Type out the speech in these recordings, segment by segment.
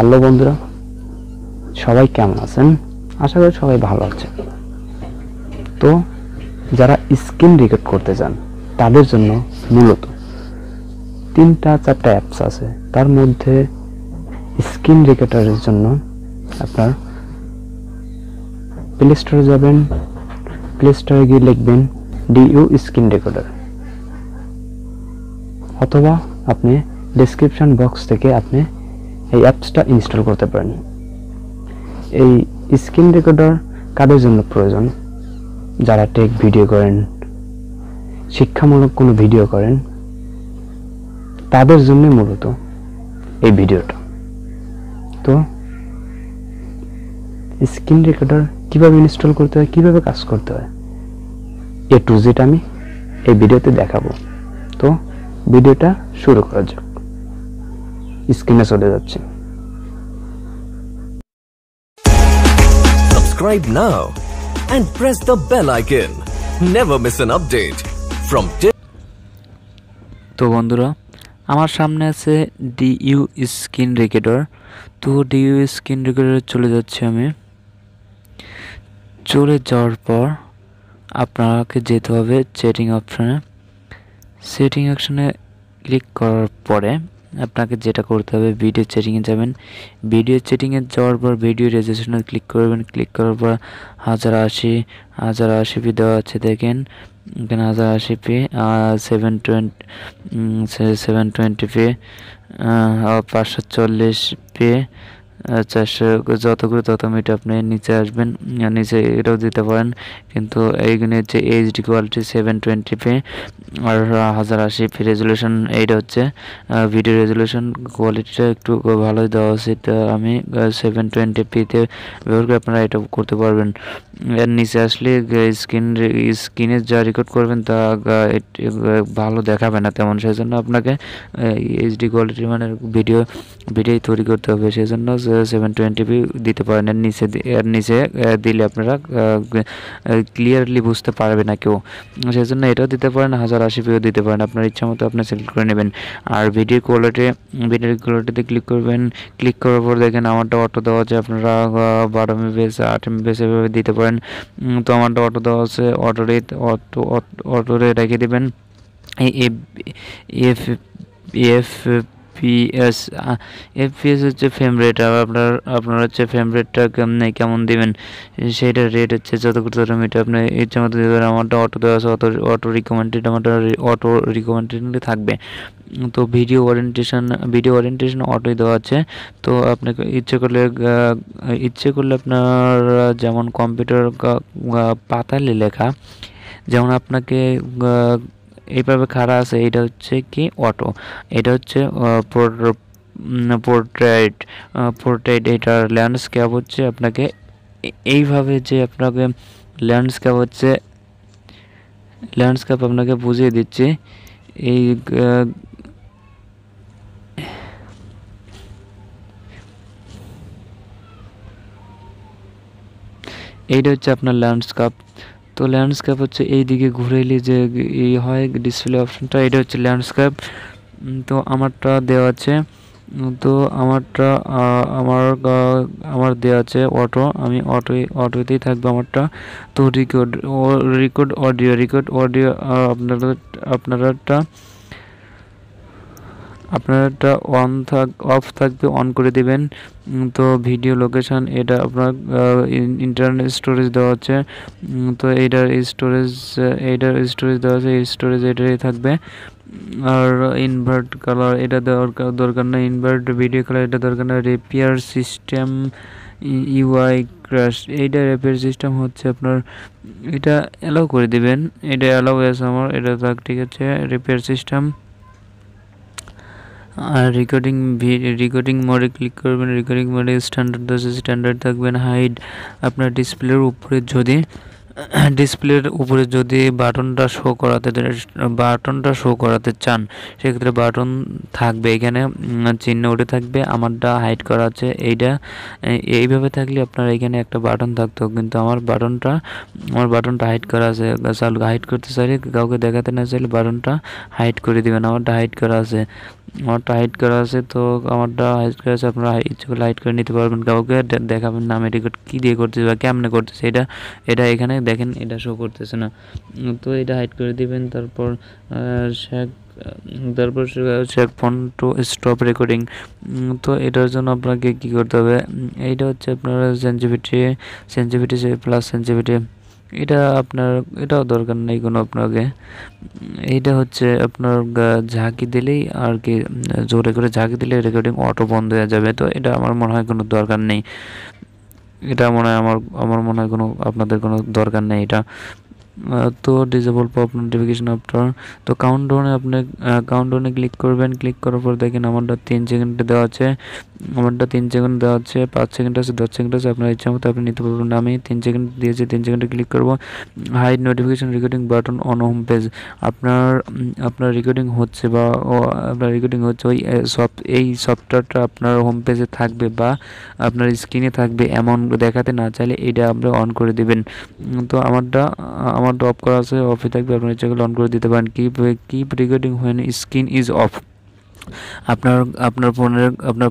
Hello বন্ধুরা, সবাই কেমন আছেন? আশা করি সবাই ভালো আছেন। তো যারা স্ক্রিন রেকর্ড করতে চান তাদের জন্য মূলত 3-4টা অ্যাপস আছে। তার মধ্যে স্ক্রিন রেকর্ডারের জন্য আপনার প্লে স্টোরে যাবেন, প্লে স্টোরে গিয়ে লিখবেন ডিইউ স্ক্রিন রেকর্ডার, অথবা আপনি ডেসক্রিপশন বক্স থেকে আপনি এই অ্যাপসটা ইনস্টল করতে পারেন। এই স্ক্রিন রেকর্ডার কাদের জন্য প্রয়োজন? যারা টেক ভিডিও করেন, শিক্ষামূলক কোনো ভিডিও করেন, তাদের জন্য মূলত এই ভিডিওটা। তো স্ক্রিন রেকর্ডার কিভাবে ইনস্টল করতে হয়, কিভাবে কাজ করতে হয়, A to Z আমি এই ভিডিওতে দেখাবো। তো ভিডিওটা শুরু করা যাক। স্ক্রিনে চলে যাচ্ছে। Subscribe now and press the bell icon. Never miss an update from তো বন্ধুরা, আমার সামনে আছে ডিইউ স্ক্রিন রেকর্ডার। তো ডিইউ স্ক্রিন রেকর্ডারে চলে যাচ্ছি আমি। চলে যাওয়ার পর আপনাকে যেতে হবে সেটিং অপশানে। সেটিং অপশানে ক্লিক করার পরে আপনাকে যেটা করতে হবে, ভিডিও সেটিংয়ে যাবেন। ভিডিও সেটিংয়ে যাওয়ার পর ভিডিও রেজুলেশনে ক্লিক করবেন। ক্লিক করার পর 1080p দেওয়া আছে, দেখেন এখানে 1080p, 720p, 540p, 400, যতগুলো তত মিটার আপনি নিচে আসবেন, নিচে এটাও দিতে পারেন, কিন্তু এইখানে হচ্ছে এইচডি কোয়ালিটি 720p আর 1080p রেজুলেশন। এইটা হচ্ছে ভিডিও রেজুলেশন কোয়ালিটিটা একটু ভালোই দেওয়া উচিত। আমি 720pতে ব্যবহার করে আপনারা এটা করতে পারবেন। এর নিচে আসলে স্ক্রিনে যা রেকর্ড করবেন তা ভালো দেখাবে না তেমন, সেই জন্য আপনাকে এইচডি কোয়ালিটির মানে ভিডিও তৈরি করতে হবে। সেই জন্য 720p দিতে পারেন। এর নিচে দিলে আপনারা ক্লিয়ারলি বুঝতে পারবে না কেউ, সেই জন্য এটাও দিতে পারেন, 1080pও দিতে পারেন, আপনার ইচ্ছা মতো আপনি সিলেক্ট করে নেবেন। আর ভিডিও কোয়ালিটিতে ক্লিক করবেন। ক্লিক করার পর দেখেন আমারটা অটো দেওয়া আছে, আপনারা 12 mbps 8 mbps এভাবে দিতে পারেন। তো আমারটা অটো দেওয়া আছে, অটো রেখে দেবেন। এফপিএস হচ্ছে ফ্রেম রেট। আর আপনার হচ্ছে ফ্রেম রেটটা কেমন দিবেন সেইটার রেট হচ্ছে যতগুলো মিটার আপনি ইচ্ছা মতো দেবেন। আমারটা অটো দেওয়া আছে, অটো রিকমেন্ডেড থাকবে। তো ভিডিও ওরিয়েন্টেশন অটোই দেওয়া আছে। তো আপনাকে ইচ্ছে করলে আপনার যেমন কম্পিউটার পাতালে লেখা, যেমন আপনাকে এইভাবে খাড়া আছে, এটা হচ্ছে কি অটো, এটা হচ্ছে পোর্ট্রেট। এটার ল্যান্ডস্কেপ হচ্ছে আপনাকে এইভাবে, যে আপনাকে ল্যান্ডস্কেপ আপনাকে বুঝিয়ে দিচ্ছি। এইটা হচ্ছে আপনার ল্যান্ডস্কেপ। তো ল্যান্ডস্কেপ হচ্ছে এই দিকে ঘুরেলি যে এই হয় ডিসপ্লে অপশনটা, এটা হচ্ছে ল্যান্ডস্কেপ। তো আমারটা দেওয়া আছে, তো আমার দেওয়া আছে অটো, আমি অটোতেই থাকবে আমারটা। তো রেকর্ড অডিও আপনারটা অফ থাকবে, অন করে দিবেন। তো ভিডিও লোকেশন, এটা আপনার ইন্টারনাল স্টোরেজ দেওয়া আছে। তো এইটার স্টোরেজ দেওয়া আছে, এই স্টোরেজ এটাই থাকবে। আর ইনভার্ট কালার এটা দেওয়ার দরকার না, ইনভার্ট ভিডিও কালার এটা দরকার না। রিপেয়ার সিস্টেম ইউআই ক্র্যাশ, এইটা রিপেয়ার সিস্টেম হচ্ছে আপনার, এটা অ্যালাউ করে দিবেন। এটা অ্যালাউ আছে আমার, এটা থাক, ঠিক আছে। রিপেয়ার সিস্টেম আর রেকর্ডিং মোডে ক্লিক করবেন। রেকর্ডিং মোডে স্ট্যান্ডার্ড থাকবেন। হাইড আপনার ডিসপ্লের উপরে যদি ডিসপ্লের উপরে যদি বাটনটা শো করাতে চান, সেক্ষেত্রে বাটন থাকবে এখানে, চিহ্ন উঠে থাকবে, আমারটা হাইড করা আছে এইটা। এইভাবে থাকলে আপনার এখানে একটা বাটন থাকতো, কিন্তু আমার বাটনটা হাইড করা আছে। হাইড করতে চাইলে, কাউকে দেখাতে না চাইলে বাটনটা হাইড করে দিবেন। আমারটা হাইড করা আছে, তো আমারটা হাইড করা আছে, আপনারা ইচ্ছে করলে হাইড করে নিতে পারবেন। কাউকে দেখাবেন না আমি রেকর্ড কী দিয়ে করতেছি বা কেমনে করতেছি। এটা এখানে দেখেন, এটা শো করতেছে না। তো এটা হাইড করে দিবেন। তারপর shake phone to stop recording. তো এটার জন্য আপনাকে কী করতে হবে, এইটা হচ্ছে আপনার সেনসিটিভিটি প্লাস সেনসিটিভিটি। এটাও দরকার নেই কোনো আপনাকে। এইটা হচ্ছে আপনার ঝাঁকি দিলেই আর কি, জোরে করে ঝাঁকি দিলে রেকর্ডিং অটো বন্ধ হয়ে যাবে। তো এটা আমার মনে হয় কোনো দরকার নেই। এটা মনে হয় আমার মনে হয় আপনাদের কোনো দরকার নেই এটা। তো ডিসেবল পপ নোটিফিকেশন আফটার। তো কাউন্টডাউনে ক্লিক করবেন। ক্লিক করার পর দেখেন আমারটা 3 সেকেন্ড দেওয়া আছে, 5 সেকেন্ড আছে, 10 সেকেন্ড আছে। আপনার ইচ্ছা মতো আপনি নিতে পারবেন। আমি 3 সেকেন্ড দিয়েছি, 3 সেকেন্ডে ক্লিক করবো। Hide notification recording button on home page. আপনার রেকর্ডিং হচ্ছে ওই এই সফটওয়্যারটা আপনার হোম পেজে থাকবে বা আপনার স্ক্রিনে থাকবে, এমন দেখাতে না চাইলে এটা আপনি অন করে দিবেন। তো আমারটা অফ করা আছে, অফে থাকবে, আপনার ইচ্ছা করলে অন করে দিতে পারেন। Keep recording when screen is of. আপনার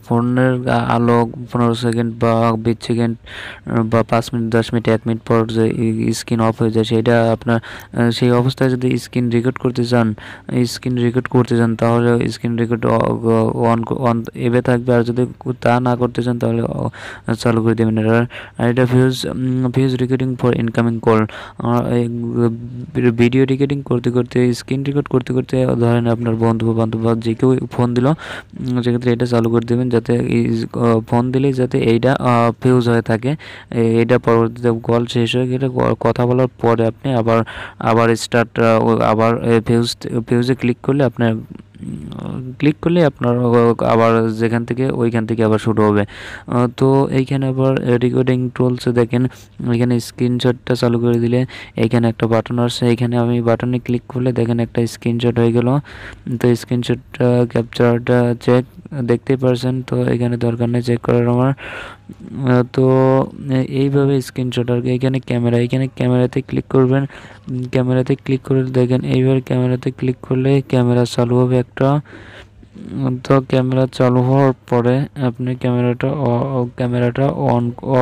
ফোনের আলো 15 সেকেন্ড বা 20 সেকেন্ড বা 5 মিনিট, 10 মিনিট, 1 মিনিট পর যে স্ক্রিন অফ হয়ে যায়, সেটা আপনার সেই অবস্থায় যদি স্ক্রিন রেকর্ড করতে চান তাহলে স্ক্রিন রেকর্ড অন এভাবে থাকবে। আর যদি তা না করতে চান তাহলে চালু করে দেবেন। আর এটা views recording for incoming call. Video recording করতে করতে, স্ক্রিন রেকর্ড করতে করতে ধরেন আপনার বন্ধু বান্ধব বা যে কেউ ফোন দিল, সেক্ষেত্রে এটা চালু করে দেবেন, যাতে ফোন দিলেই যাতে এইটা ফিউজ হয়ে থাকে। এটা পরবর্তীতে কল শেষ হয়ে গেলে, কথা বলার পরে আপনি আবার স্টার্ট, আবার ফিউজে ক্লিক করলে আপনার আবার ওইখান থেকে আবার শুরু হবে। তো এইখানে আবার রেকর্ডিং টুলসে দেখেন, এখানে স্ক্রিনশটটা চালু করে দিলে এইখানে একটা বাটন আসছে, এইখানে আমি বাটনে ক্লিক করলে দেখেন একটা স্ক্রিনশট হয়ে গেল। তো স্ক্রিনশটটা ক্যাপচারটা দেখতেই পারছেন। তো এখানে দরকার নেই চেক করার আমার। তো এইভাবে স্ক্রিনশট আর কি। এখানে ক্যামেরাতে ক্লিক করবেন। ক্যামেরাতে ক্লিক করে দেখেন, এইভাবে ক্যামেরাতে ক্লিক করলে ক্যামেরা চালু হবে একটা। তো ক্যামেরা চালু হওয়ার পরে আপনি ক্যামেরাটা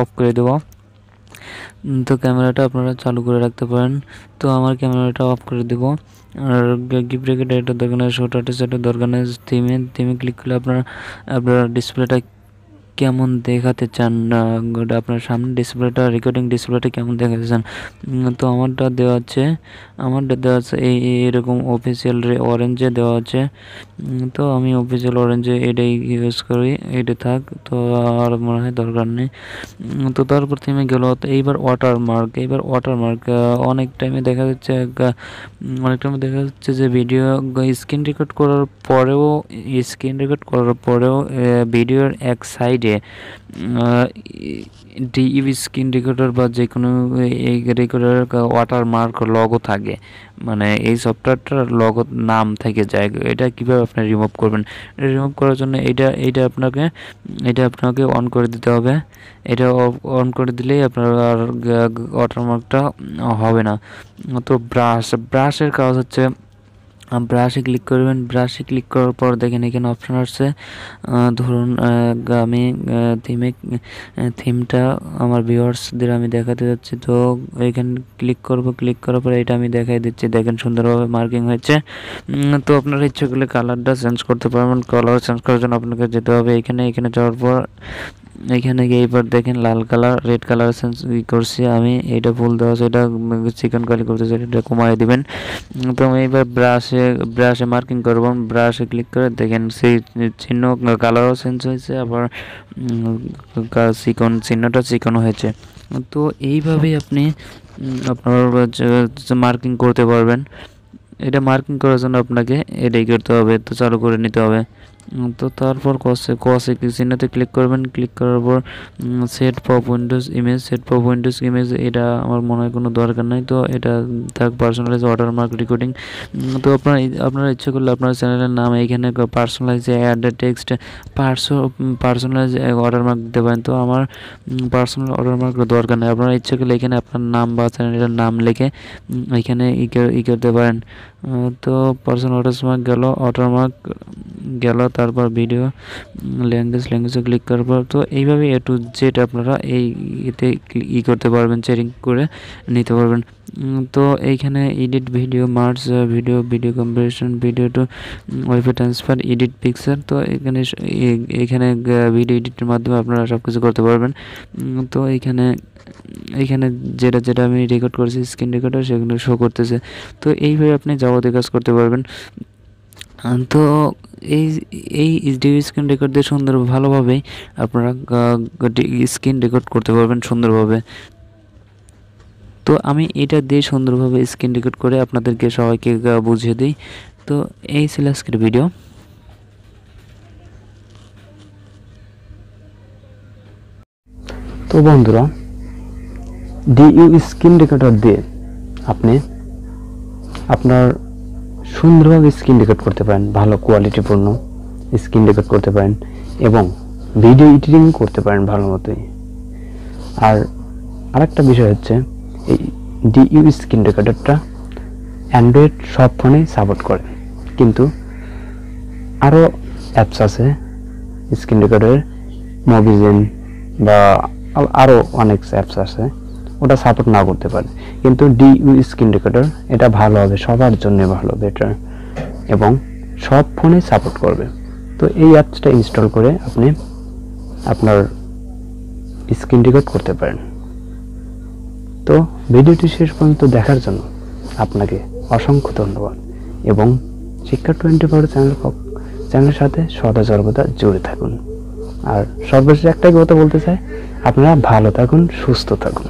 অফ করে দেবো। তো ক্যামেরাটা আপনারা চালু করে রাখতে পারেন। তো আমার ক্যামেরাটা অফ করে দেব। আর গিফট রেকর্ড এটা দরকার নেই, শর্ট আর্টিস্ট এটা দরকার নেই। থিমে ক্লিক করলে আপনার ডিসপ্লেটা কেমন দেখাতে চান, আপনার সামনে রেকর্ডিং ডিসপ্লেটা কেমন দেখাতে চান। তো আমারটা দেওয়া আছে এরকম অফিসিয়াল অরেঞ্জে দেওয়া আছে। তো আমি অফিসিয়াল অরেঞ্জে এটাই ইউজ করি, এটা থাক। তো আর মনে হয় দরকার নেই। তো তারপর থেমে গেল। তো এইবার ওয়াটারমার্ক অনেক টাইমে দেখা যাচ্ছে যে ভিডিও স্ক্রিন রেকর্ড করার পরেও ভিডিওর এক সাইডে ডিইভি স্ক্রিন রেকর্ডার বা যে কোনো এই রেকর্ডার ওয়াটারমার্ক লগো থাকে, মানে এই সফটওয়্যারটার লগো নাম থেকে যায়। এটা কিভাবে আপনি রিমুভ করবেন? রিমুভ করার জন্য এইটা আপনাকে অন করে দিতে হবে। এটা অন করে দিলেই আপনার আর ওয়াটারমার্কটা হবে না। তো ব্রাশের কাজ হচ্ছে, ব্রাশে ক্লিক করবেন। ব্রাশে ক্লিক করার পর দেখেন এখানে অপশন আসছে। ধরুন আমি থিমটা আমার ভিউয়ার্সদের আমি দেখাতে যাচ্ছি। তো এখানে ক্লিক করার পরে এটা আমি দেখাই দিচ্ছি। দেখেন সুন্দরভাবে মার্কিং হয়েছে। তো আপনারা ইচ্ছে করলে কালারটা চেঞ্জ করতে পারবেন। কালার চেঞ্জ করার জন্য আপনাকে যেতে হবে এখানে যাওয়ার পর এখানে গিয়ে এবার দেখেন লাল কালার, রেড কালার চেঞ্জ করছি আমি। এটা ফুল দেওয়া আছে, এটা চিকেন কালি করতেছে, এটা কমাই দিবেন। তো আমি এবার ব্রাশে মার্কিং করব। ব্রাশে ক্লিক করে দেখেন সেই চিহ্ন কালারও চেঞ্জ হয়েছে, আবার চিহ্নটা চিকন হয়েছে। তো এইভাবেই আপনি আপনার মার্কিং করতে পারবেন। এটা মার্কিং করার জন্য আপনাকে এটাই করতে হবে। তো চালু করে নিতে হবে। তো তারপর কসে চিহ্নতে ক্লিক করবেন। ক্লিক করার পর সেট পপ উইন্ডোজ ইমেজ এটা আমার মনে হয় কোনো দরকার নাই, তো এটা থাক। পার্সোনালাইজ ওয়াটারমার্ক রেকর্ডিং, তো আপনারা ইচ্ছে করলে আপনার চ্যানেলের নাম এইখানে personalise add text personalise watermark দিতে পারেন। তো আমার পার্সোনাল ওয়াটারমার্ক দরকার নেই, আপনারা ইচ্ছে করলে এখানে আপনার নাম বা চ্যানেলের নাম লিখে এখানে ই করতে পারেন। তো পার্সোনাল ওয়াটারমার্ক গেল, তারপর ভিডিও ল্যাঙ্গুয়েজে ক্লিক করার পর তো এইভাবে A to Z আপনারা এই এতে করতে পারবেন, সেটিং করে নিতে পারবেন। তো এইখানে edit video, merge video comparison, video to WiFi transfer, edit picture, তো এখানে ভিডিও এডিটের মাধ্যমে আপনারা সব কিছু করতে পারবেন। তো এইখানে যেটা আমি রেকর্ড করেছি স্ক্রিন রেকর্ডার সেগুলো শো করতেছে। তো এইভাবে আপনি যাবতীয় কাজ করতে পারবেন। তো এই এইচডিবি স্ক্রিন রেকর্ড দিয়ে ভালোভাবেই আপনারা স্ক্রিন রেকর্ড করতে পারবেন সুন্দরভাবে। তো আমি এটা দিয়ে সুন্দরভাবে স্ক্রিন রেকর্ড করে আপনাদেরকে সবাইকে বুঝিয়ে দিই। তো এই ছিল আজকের ভিডিও। তো বন্ধুরা, ডিইউ স্ক্রিন রেকর্ডার দিয়ে আপনি আপনার সুন্দরভাবে স্ক্রিন রেকর্ড করতে পারেন, ভালো কোয়ালিটিপূর্ণ স্ক্রিন রেকর্ড করতে পারেন এবং ভিডিও এডিটিং করতে পারেন ভালো মতোই। আর আরেকটা বিষয় হচ্ছে এই ডিইউ স্ক্রিন রেকর্ডারটা অ্যান্ড্রয়েড সব ফোনেই সাপোর্ট করে, কিন্তু আরও অ্যাপস আছে স্ক্রিন রেকর্ডারের, মোবিজেন বা আরও অনেক অ্যাপস আছে, ওটা সাপোর্ট না করতে পারে। কিন্তু ডিইউ স্ক্রিন রেকর্ডার এটা ভালো হবে, সবার জন্য ভালো, বেটার এবং সব ফোনে সাপোর্ট করবে। তো এই অ্যাপসটা ইনস্টল করে আপনি আপনার স্ক্রিন রেকর্ড করতে পারেন। তো ভিডিওটি শেষ পর্যন্ত দেখার জন্য আপনাকে অসংখ্য ধন্যবাদ এবং শিক্ষা 24 চ্যানেলের সাথে সদা সর্বদা জুড়ে থাকুন। আর সর্বশেষ একটাই কথা বলতে চাই, আপনারা ভালো থাকুন, সুস্থ থাকুন।